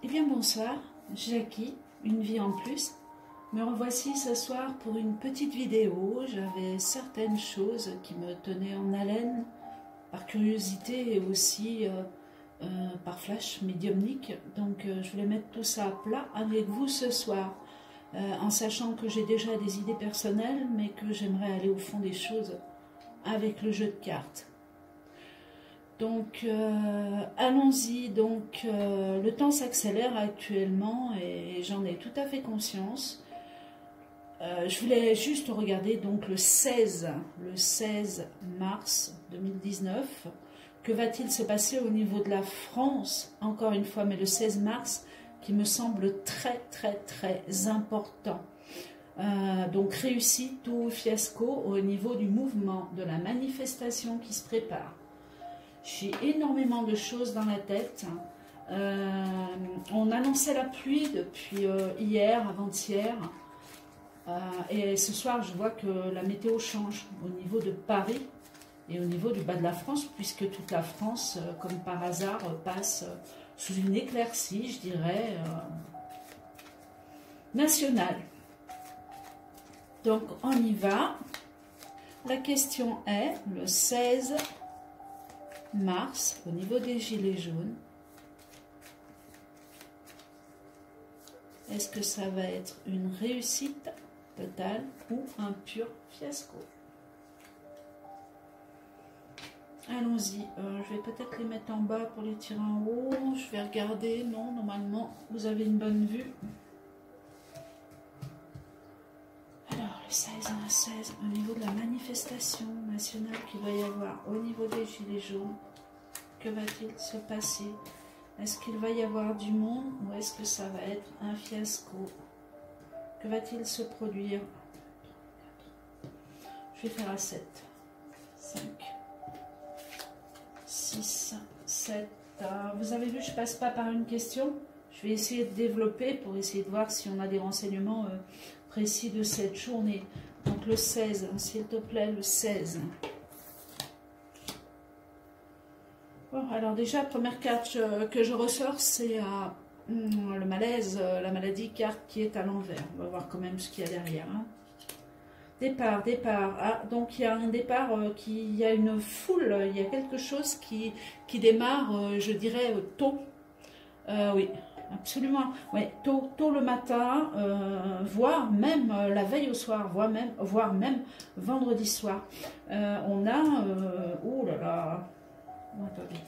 Eh bien bonsoir, Jackie, une vie en plus. Me revoici ce soir pour une petite vidéo. J'avais certaines choses qui me tenaient en haleine par curiosité et aussi par flash médiumnique. Donc je voulais mettre tout ça à plat avec vous ce soir, en sachant que j'ai déjà des idées personnelles, mais que j'aimerais aller au fond des choses avec le jeu de cartes. Donc allons-y. Donc le temps s'accélère actuellement et j'en ai tout à fait conscience. Je voulais juste regarder donc le 16 mars 2019. Que va-t-il se passer au niveau de la France, encore une fois, mais le 16 mars qui me semble très important. Donc réussite ou fiasco au niveau du mouvement, de la manifestation qui se prépare. J'ai énormément de choses dans la tête. On annonçait la pluie depuis hier, avant-hier. Et ce soir, je vois que la météo change au niveau de Paris et au niveau du bas de la France, puisque toute la France, comme par hasard, passe sous une éclaircie, je dirais, nationale. Donc, on y va. La question est, le 16 mars, au niveau des gilets jaunes, est-ce que ça va être une réussite totale ou un pur fiasco? Allons-y, je vais peut-être les mettre en bas pour les tirer en haut. Je vais regarder, non, normalement vous avez une bonne vue. Alors le 16 au niveau de la manifestation nationale qu'il va y avoir au niveau des gilets jaunes, que va-t-il se passer? Est-ce qu'il va y avoir du monde ou est-ce que ça va être un fiasco? Que va-t-il se produire? Je vais faire à 7, 5, 6, 7. Vous avez vu, je ne passe pas par une question. Je vais essayer de développer pour essayer de voir si on a des renseignements précis de cette journée. Donc le 16, s'il te plaît, le 16. Bon, alors déjà, première carte que je ressors, c'est le malaise, la maladie, carte qui est à l'envers. On va voir quand même ce qu'il y a derrière. Hein. Départ. Ah, donc il y a un départ, il y a une foule, il y a quelque chose qui démarre, je dirais, tôt. Oui, absolument. Ouais, tôt le matin, voire même la veille au soir, voire même vendredi soir. On a... oh là là. Attendez.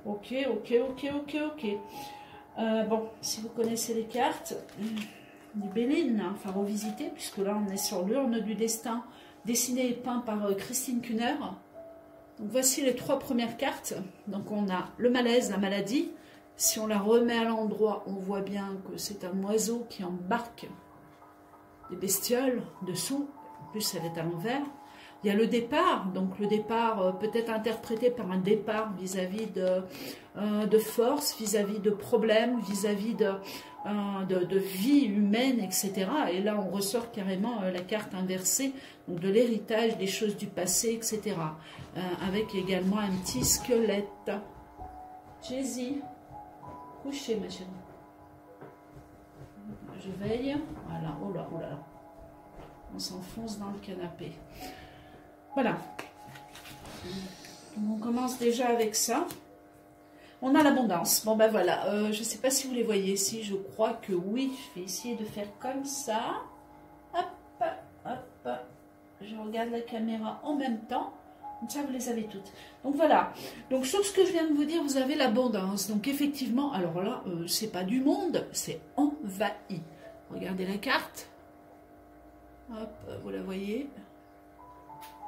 Ok. Bon, si vous connaissez les cartes du Béline, hein, enfin revisiter, puisque là on est sur l'urne du destin, dessiné et peint par Christine Kuhner. Donc voici les 3 premières cartes. Donc on a le malaise, la maladie. Si on la remet à l'endroit, on voit bien que c'est un oiseau qui embarque des bestioles dessous. En plus, elle est à l'envers. Il y a le départ, donc le départ peut être interprété par un départ vis-à-vis de force, vis-à-vis de problèmes, vis-à-vis de vie humaine, etc. Et là, on ressort carrément la carte inversée, donc de l'héritage, des choses du passé, etc. Avec également un petit squelette. Jésus, couchez ma chérie. Je veille. Voilà, oh là. On s'enfonce dans le canapé. Voilà, on commence déjà avec ça. On a l'abondance. Bon ben voilà, je ne sais pas si vous les voyez ici, je crois que oui. Je vais essayer de faire comme ça. Hop. Je regarde la caméra en même temps. Comme ça, vous les avez toutes. Donc voilà. Donc sur ce que je viens de vous dire, vous avez l'abondance. Donc effectivement, alors là, c'est pas du monde, c'est envahi. Regardez la carte. Hop, vous la voyez.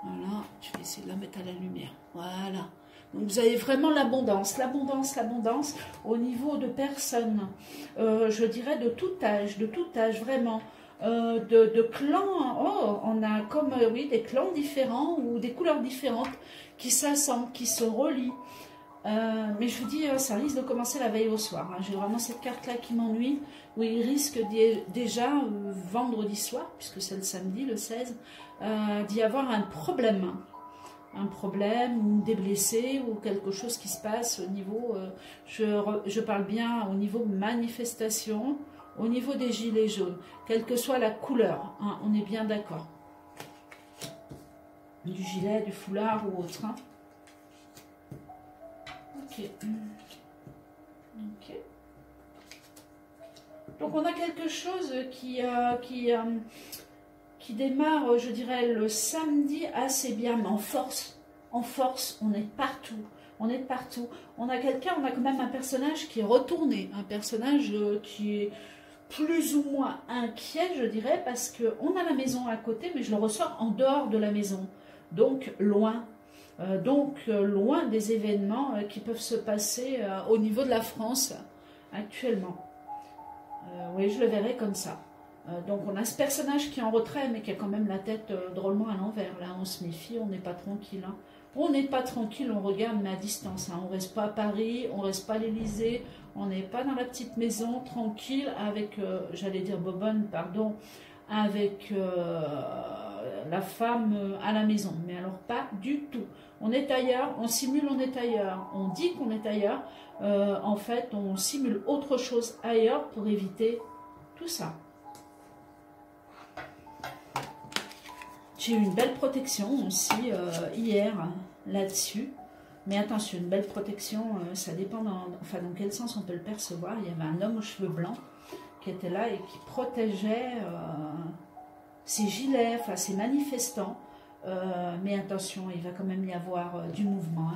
Voilà, je vais essayer de la mettre à la lumière. Voilà. Donc vous avez vraiment l'abondance au niveau de personnes, je dirais de tout âge, vraiment. De clans, oh, on a comme, oui, des clans différents ou des couleurs différentes qui s'assemblent, qui se relient. Mais je vous dis, ça risque de commencer la veille au soir. Hein. J'ai vraiment cette carte-là qui m'ennuie, où il risque déjà, vendredi soir, puisque c'est le samedi, le 16, d'y avoir un problème. un problème, ou des blessés, ou quelque chose qui se passe au niveau, je parle bien au niveau manifestation, au niveau des gilets jaunes, quelle que soit la couleur, hein, on est bien d'accord. Du gilet, du foulard ou autre. Hein. Ok. Ok. Donc on a quelque chose qui démarre, je dirais, le samedi assez bien, mais en force. En force, on est partout. On est partout. On a quelqu'un, on a quand même un personnage qui est retourné. Un personnage qui est plus ou moins inquiet, je dirais, parce qu'on a la maison à côté, mais je le ressors en dehors de la maison. Donc loin. Loin des événements qui peuvent se passer au niveau de la France actuellement. Oui, je le verrai comme ça. Donc on a ce personnage qui est en retrait, mais qui a quand même la tête drôlement à l'envers. Là, on se méfie, on n'est pas tranquille. Hein. On n'est pas tranquille, on regarde, mais à distance. Hein. On ne reste pas à Paris, on ne reste pas à l'Élysée, on n'est pas dans la petite maison, tranquille, avec, j'allais dire Bobonne, pardon, avec la femme à la maison. Mais alors pas du tout. On est ailleurs, on simule on est ailleurs, on dit qu'on est ailleurs. En fait, on simule autre chose ailleurs pour éviter tout ça. J'ai eu une belle protection aussi hier là-dessus. Mais attention, une belle protection, ça dépend dans quel sens on peut le percevoir. Il y avait un homme aux cheveux blancs qui était là et qui protégeait ses gilets, enfin ses manifestants. Mais attention, il va quand même y avoir du mouvement.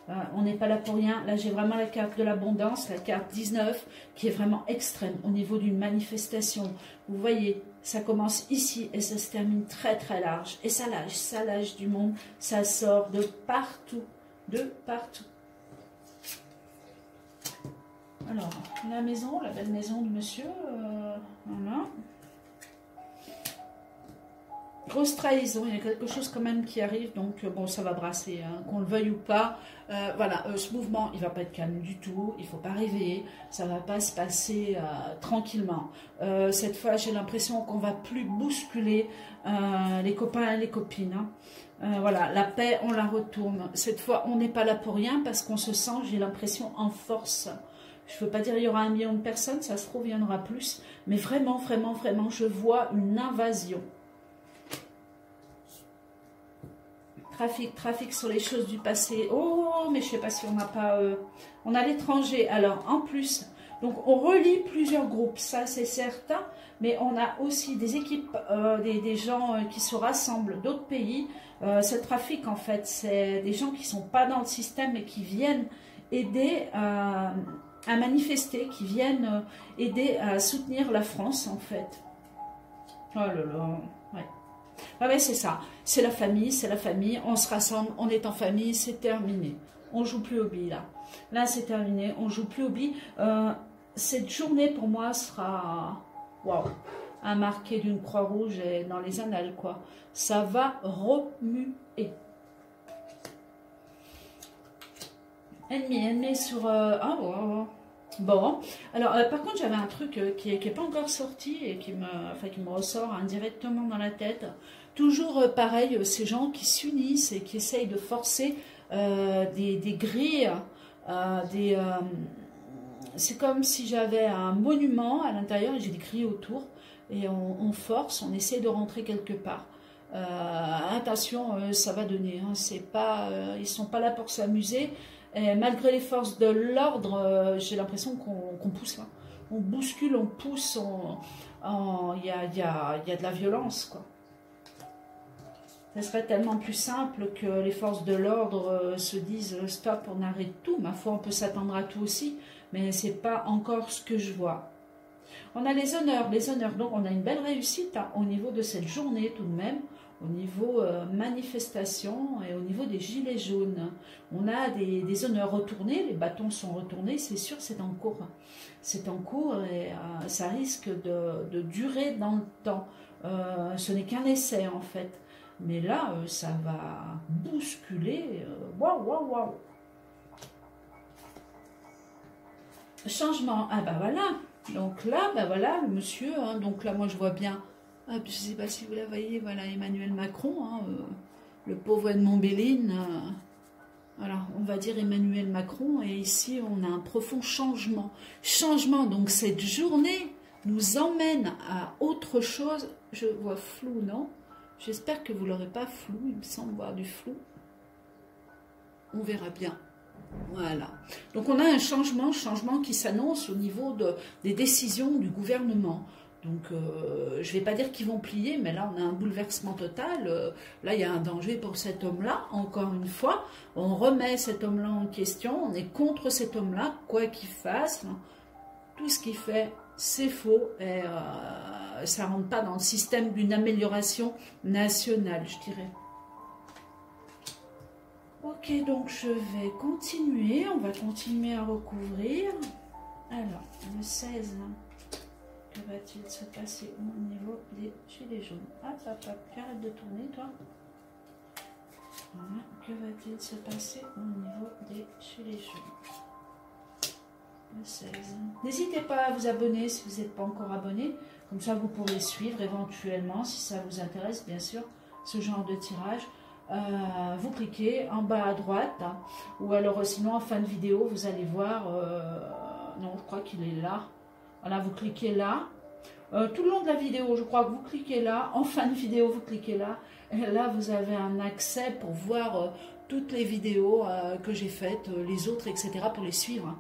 Hein. On n'est pas là pour rien. Là, j'ai vraiment la carte de l'abondance, la carte 19, qui est vraiment extrême au niveau d'une manifestation. Vous voyez, ça commence ici et ça se termine très très large. Et ça lâche du monde, ça sort de partout, de partout. Alors, la maison, la belle maison du monsieur, voilà. Grosse trahison, il y a quelque chose quand même qui arrive, donc bon, ça va brasser, hein, qu'on le veuille ou pas. Voilà, ce mouvement, il ne va pas être calme du tout, il ne faut pas rêver, ça ne va pas se passer tranquillement. Cette fois, j'ai l'impression qu'on ne va plus bousculer les copains et les copines. Hein. Voilà, la paix, on la retourne. Cette fois, on n'est pas là pour rien parce qu'on se sent, j'ai l'impression, en force. Je ne veux pas dire qu'il y aura 1 million de personnes, ça se trouve, il y en aura plus. Mais vraiment, vraiment, vraiment, je vois une invasion. Trafic sur les choses du passé. Oh, mais je ne sais pas si on n'a pas... on a l'étranger. Alors, en plus, donc on relie plusieurs groupes, ça c'est certain, mais on a aussi des équipes, des gens qui se rassemblent d'autres pays. Ce trafic, en fait, c'est des gens qui ne sont pas dans le système et qui viennent aider à manifester, qui viennent aider à soutenir la France, en fait. Oh là là, ouais. Ah ouais, c'est ça, c'est la famille, on se rassemble, on est en famille, c'est terminé. On joue plus au billes là. Là, c'est terminé, on joue plus au billes. Cette journée, pour moi, sera... Waouh, à marquer d'une croix rouge et dans les annales, quoi. Ça va remuer. Ennemi sur... Ah, wow. Bon, alors par contre j'avais un truc qui n'est pas encore sorti et qui me ressort indirectement dans la tête. Toujours pareil, ces gens qui s'unissent et qui essayent de forcer des grilles, c'est comme si j'avais un monument à l'intérieur et j'ai des grilles autour et on force, on essaie de rentrer quelque part. Attention, ça va donner, hein, c'est pas, ils ne sont pas là pour s'amuser. Et malgré les forces de l'ordre, j'ai l'impression qu'on pousse là. On bouscule, on pousse, il y a de la violence, quoi. Ça serait tellement plus simple que les forces de l'ordre se disent « stop, on arrête tout ». Ma foi, on peut s'attendre à tout aussi, mais ce n'est pas encore ce que je vois. On a les honneurs, donc on a une belle réussite hein, au niveau de cette journée tout de même. Au niveau manifestation et au niveau des gilets jaunes. On a des honneurs retournés, les bâtons sont retournés, c'est sûr, c'est en cours. C'est en cours et ça risque de durer dans le temps. Ce n'est qu'un essai en fait. Mais là, ça va bousculer. Waouh, waouh, waouh. Changement. Ah bah voilà. Donc là, bah voilà, le monsieur. Hein, donc là, moi, je vois bien. Je ne sais pas si vous la voyez, voilà Emmanuel Macron, hein, le pauvre Edmond Béline, voilà, on va dire Emmanuel Macron, et ici on a un profond changement. Changement, donc cette journée nous emmène à autre chose. Je vois flou, non? J'espère que vous ne l'aurez pas flou, il me semble voir du flou. On verra bien. Voilà. Donc on a un changement qui s'annonce au niveau des décisions du gouvernement. Donc je ne vais pas dire qu'ils vont plier, mais là on a un bouleversement total. Là il y a un danger pour cet homme-là, encore une fois. On remet cet homme-là en question, on est contre cet homme-là, quoi qu'il fasse. Tout ce qu'il fait, c'est faux et ça ne rentre pas dans le système d'une amélioration nationale, je dirais. Ok, donc je vais continuer, on va continuer à recouvrir. Alors, le 16, que va-t-il se passer au niveau des gilets jaunes? Hop, hop, hop, arrête de tourner, toi. Voilà, que va-t-il se passer au niveau des gilets jaunes? Le 16. N'hésitez pas à vous abonner si vous n'êtes pas encore abonné, comme ça vous pourrez suivre éventuellement, si ça vous intéresse, bien sûr, ce genre de tirage. Vous cliquez en bas à droite, hein, ou alors sinon en fin de vidéo vous allez voir, non je crois qu'il est là, voilà, vous cliquez là, tout le long de la vidéo je crois que vous cliquez là, en fin de vidéo vous cliquez là, et là vous avez un accès pour voir toutes les vidéos que j'ai faites, les autres, etc., pour les suivre, hein.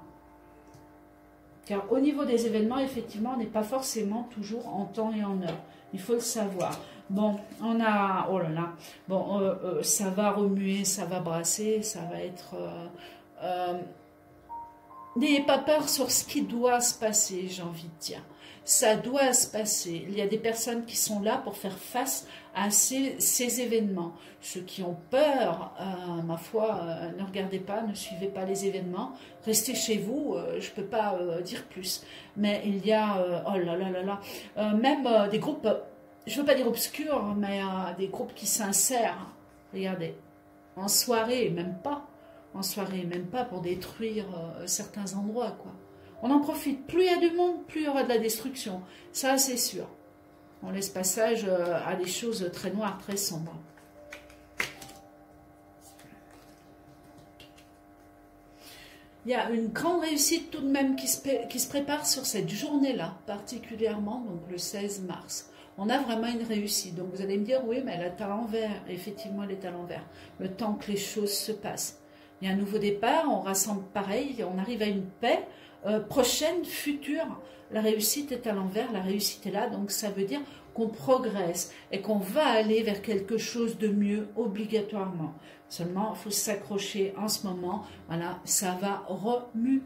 Car au niveau des événements, effectivement, on n'est pas forcément toujours en temps et en heure. Il faut le savoir. Bon, on a... Oh là là. Bon, ça va remuer, ça va brasser, ça va être... N'ayez pas peur sur ce qui doit se passer, j'ai envie de dire. Ça doit se passer. Il y a des personnes qui sont là pour faire face à ces événements. Ceux qui ont peur, ma foi, ne regardez pas, ne suivez pas les événements. Restez chez vous, je ne peux pas dire plus. Mais il y a, oh là là là là, même des groupes, je ne veux pas dire obscurs, mais des groupes qui s'insèrent. Regardez, en soirée, même pas. En soirée, même pas pour détruire certains endroits, quoi. On en profite. Plus il y a du monde, plus il y aura de la destruction. Ça, c'est sûr. On laisse passage à des choses très noires, très sombres. Il y a une grande réussite tout de même qui se prépare sur cette journée-là, particulièrement, donc le 16 mars. On a vraiment une réussite. Donc vous allez me dire, oui, mais elle est à l'envers. Effectivement, elle est à l'envers. Le temps que les choses se passent. Il y a un nouveau départ, on rassemble pareil, on arrive à une paix prochaine, future. La réussite est à l'envers, la réussite est là, donc ça veut dire qu'on progresse et qu'on va aller vers quelque chose de mieux obligatoirement. Seulement, il faut s'accrocher en ce moment. Voilà, ça va remuer.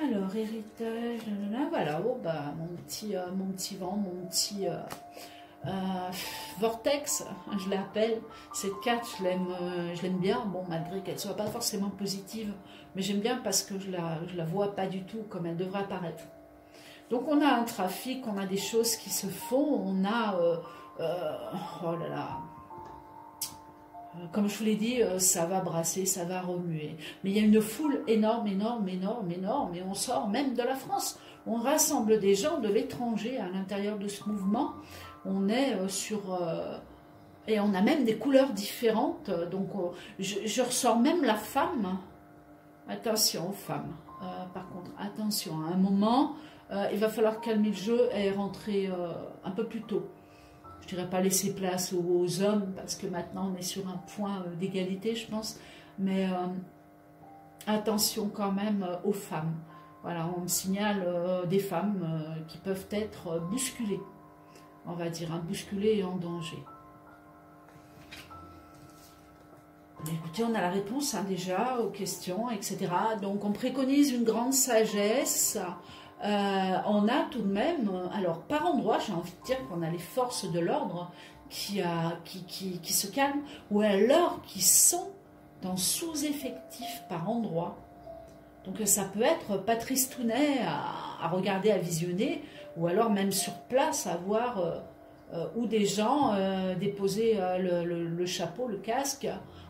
Alors, héritage, voilà, oh, bah, mon petit vent, mon petit... Vortex, je l'appelle. Cette carte, je l'aime bien, bon, malgré qu'elle ne soit pas forcément positive, mais j'aime bien parce que je la vois pas du tout comme elle devrait apparaître. Donc on a un trafic, on a des choses qui se font, on a oh là là, comme je vous l'ai dit, ça va brasser, ça va remuer, mais il y a une foule énorme, énorme, énorme, énorme, et on sort même de la France, on rassemble des gens de l'étranger à l'intérieur de ce mouvement. On est et on a même des couleurs différentes. Donc, je ressors même la femme. Attention aux femmes. Par contre, attention. À un moment, il va falloir calmer le jeu et rentrer un peu plus tôt. Je ne dirais pas laisser place aux hommes, parce que maintenant, on est sur un point d'égalité, je pense. Mais attention quand même aux femmes. Voilà, on me signale des femmes qui peuvent être bousculées. On va dire, bousculé et en danger. Écoutez, on a la réponse déjà aux questions, etc. Donc, on préconise une grande sagesse. On a tout de même, alors par endroit, j'ai envie de dire qu'on a les forces de l'ordre qui se calment, ou alors qui sont dans sous-effectif par endroit. Donc, ça peut être pas tristounet à regarder, à visionner, ou alors même sur place à voir où des gens déposer le chapeau, le casque,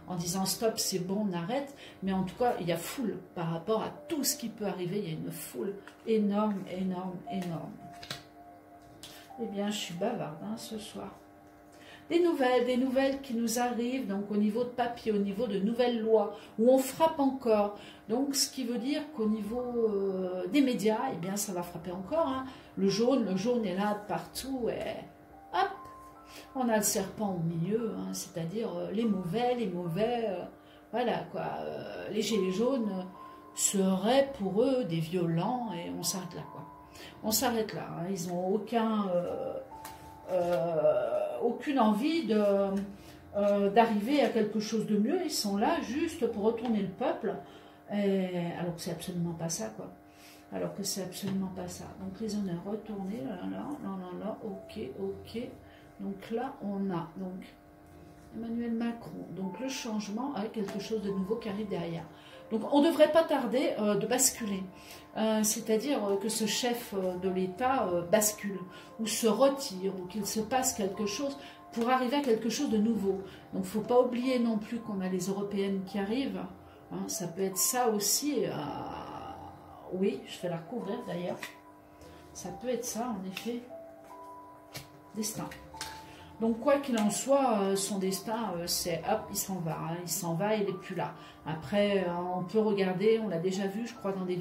en disant stop, c'est bon, on arrête. Mais en tout cas, il y a foule par rapport à tout ce qui peut arriver. Il y a une foule énorme, énorme, énorme. Eh bien, je suis bavarde hein, ce soir. des nouvelles qui nous arrivent, donc au niveau de papier, au niveau de nouvelles lois, où on frappe encore. Donc, ce qui veut dire qu'au niveau des médias, eh bien, ça va frapper encore. Hein. Le jaune est là de partout, et hop, on a le serpent au milieu, hein, c'est-à-dire les mauvais, voilà quoi. Les gilets jaunes seraient pour eux des violents, et on s'arrête là, quoi. On s'arrête là, hein. Ils n'ont aucune envie d'arriver à quelque chose de mieux. Ils sont là juste pour retourner le peuple, alors que c'est absolument pas ça, quoi. Alors que c'est absolument pas ça. Donc les honneurs retournés, là, ok. Donc là, on a donc Emmanuel Macron. Donc le changement avec quelque chose de nouveau qui arrive derrière. Donc on ne devrait pas tarder de basculer. C'est-à-dire que ce chef de l'État bascule, ou se retire, ou qu'il se passe quelque chose pour arriver à quelque chose de nouveau. Donc il ne faut pas oublier non plus qu'on a les européennes qui arrivent. Hein, ça peut être ça aussi. Oui, je vais la recouvrir d'ailleurs. Ça peut être ça, en effet. Destin. Donc, quoi qu'il en soit, son destin, c'est hop, il s'en va. Hein, il s'en va, il n'est plus là. Après, on peut regarder, on l'a déjà vu, je crois, dans des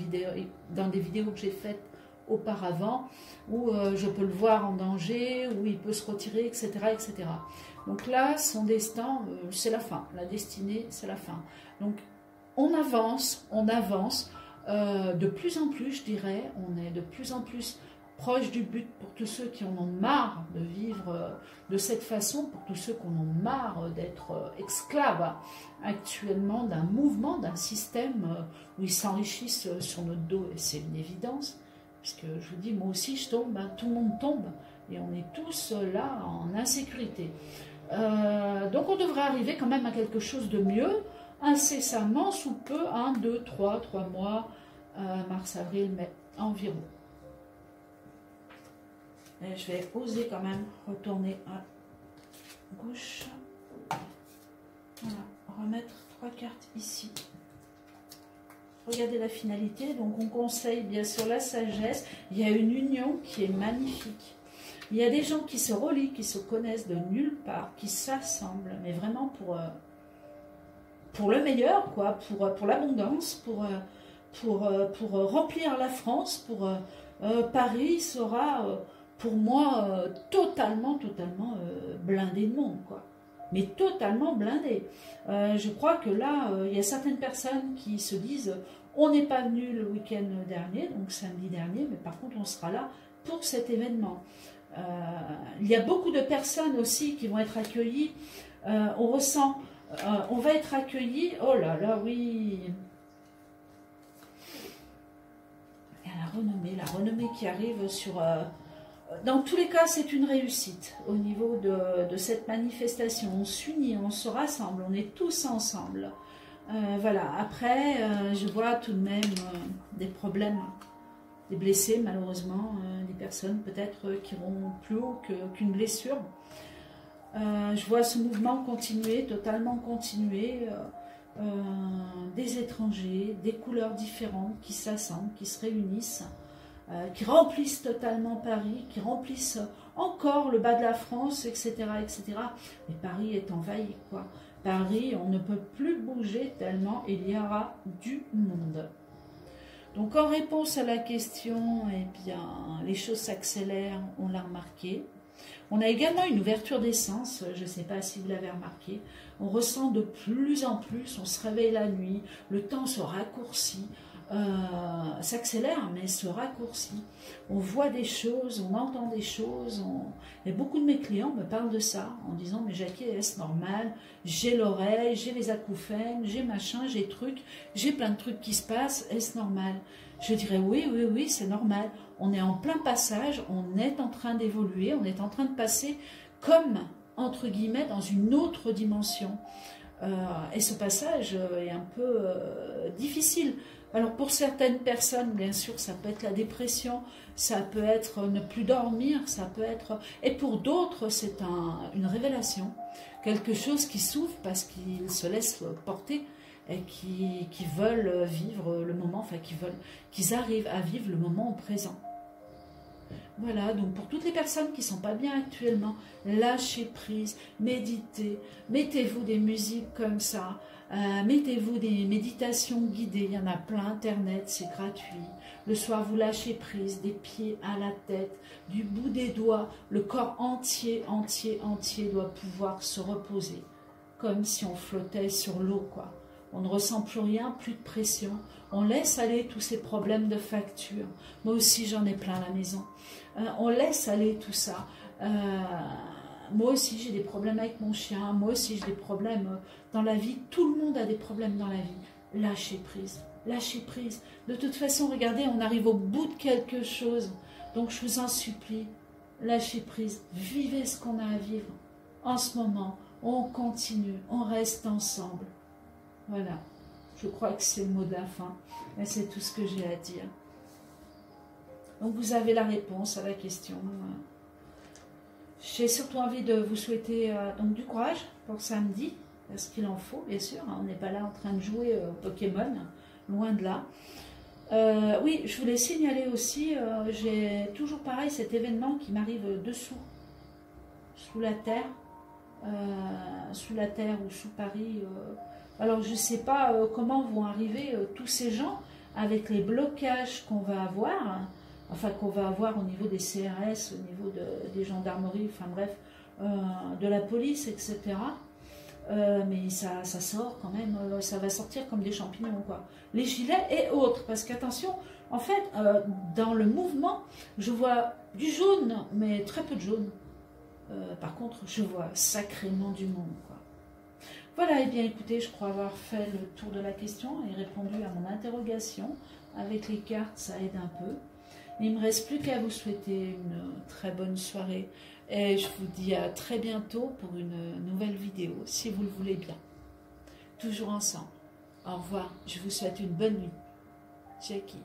vidéos que j'ai faites auparavant, où je peux le voir en danger, où il peut se retirer, etc. etc. Donc là, son destin, c'est la fin. La destinée, c'est la fin. Donc, on avance. De plus en plus, je dirais, on est de plus en plus proche du but pour tous ceux qui en ont marre de vivre de cette façon, pour tous ceux qui en ont marre d'être esclaves actuellement d'un mouvement, d'un système où ils s'enrichissent sur notre dos, et c'est une évidence, parce que je vous dis, moi aussi je tombe, hein, tout le monde tombe, et on est tous là en insécurité. Donc on devrait arriver quand même à quelque chose de mieux, incessamment, sous peu, 1, 2, 3 mois, mars, avril, mai, environ. Et je vais oser quand même retourner à gauche. Voilà, remettre 3 cartes ici. Regardez la finalité. Donc on conseille bien sûr la sagesse. Il y a une union qui est magnifique. Il y a des gens qui se relient, qui se connaissent de nulle part, qui s'assemblent, mais vraiment pour le meilleur, quoi, pour l'abondance, pour remplir la France, Paris sera... pour moi, totalement blindé de monde, quoi. Mais totalement blindé. Je crois que là, il y a certaines personnes qui se disent on n'est pas venu le week-end dernier, donc samedi dernier, mais par contre, on sera là pour cet événement. Il y a beaucoup de personnes aussi qui vont être accueillies. On ressent, on va être accueillis. Oh là là, oui. Il y a la renommée qui arrive sur... dans tous les cas, c'est une réussite au niveau de cette manifestation. On s'unit, on se rassemble, on est tous ensemble. Voilà, après, je vois tout de même des problèmes, des blessés malheureusement, des personnes peut-être qui iront plus haut qu'une blessure. Je vois ce mouvement continuer, totalement continuer, des étrangers, des couleurs différentes qui s'assemblent, qui se réunissent. Qui remplissent totalement Paris, qui remplissent encore le bas de la France, etc., etc. Mais Paris est envahi, quoi. Paris, on ne peut plus bouger tellement il y aura du monde. Donc, en réponse à la question, eh bien, les choses s'accélèrent, on l'a remarqué. On a également une ouverture des sens, je ne sais pas si vous l'avez remarqué. On ressent de plus en plus, on se réveille la nuit, le temps se raccourcit. S'accélère mais se raccourcit. On voit des choses, on entend des choses. Et beaucoup de mes clients me parlent de ça en disant mais Jackie, est-ce normal? J'ai l'oreille, j'ai les acouphènes, j'ai machin, j'ai trucs, j'ai plein de trucs qui se passent, est-ce normal? Je dirais oui, c'est normal. On est en plein passage, on est en train d'évoluer, on est en train de passer comme entre guillemets dans une autre dimension. Et ce passage est un peu difficile. Alors pour certaines personnes, bien sûr, ça peut être la dépression, ça peut être ne plus dormir, ça peut être... Et pour d'autres, c'est une révélation, quelque chose qui s'ouvre parce qu'ils se laissent porter et qui veulent vivre le moment, enfin qu'ils arrivent à vivre le moment présent. Voilà, donc pour toutes les personnes qui ne sont pas bien actuellement, lâchez prise, méditez, mettez-vous des musiques comme ça, mettez-vous des méditations guidées, il y en a plein, Internet, c'est gratuit. Le soir, vous lâchez prise, des pieds à la tête, du bout des doigts, le corps entier, entier, entier doit pouvoir se reposer, comme si on flottait sur l'eau, quoi. On ne ressent plus rien, plus de pression. On laisse aller tous ces problèmes de facture. Moi aussi, j'en ai plein à la maison. On laisse aller tout ça. Moi aussi, j'ai des problèmes avec mon chien. Moi aussi, j'ai des problèmes dans la vie. Tout le monde a des problèmes dans la vie. Lâchez prise. Lâchez prise. De toute façon, regardez, on arrive au bout de quelque chose. Donc, je vous en supplie, lâchez prise. Vivez ce qu'on a à vivre. En ce moment, on continue. On reste ensemble. Voilà. Je crois que c'est le mot de la fin. Et c'est tout ce que j'ai à dire. Donc vous avez la réponse à la question. J'ai surtout envie de vous souhaiter donc du courage pour samedi, parce qu'il en faut, bien sûr. On n'est pas là en train de jouer au Pokémon, loin de là. Oui, je voulais signaler aussi, j'ai toujours pareil cet événement qui m'arrive dessous, sous la terre ou sous Paris. Alors je ne sais pas comment vont arriver tous ces gens avec les blocages qu'on va avoir, enfin qu'on va avoir au niveau des CRS, au niveau des gendarmeries, enfin bref, de la police, etc. Mais ça sort quand même, ça va sortir comme des champignons, quoi. Les gilets et autres, parce qu'attention, en fait, dans le mouvement, je vois du jaune, mais très peu de jaune. Par contre, je vois sacrément du monde, quoi. Voilà, et bien écoutez, je crois avoir fait le tour de la question et répondu à mon interrogation. Avec les cartes, ça aide un peu. Il ne me reste plus qu'à vous souhaiter une très bonne soirée. Et je vous dis à très bientôt pour une nouvelle vidéo, si vous le voulez bien. Toujours ensemble. Au revoir, je vous souhaite une bonne nuit. Jackie.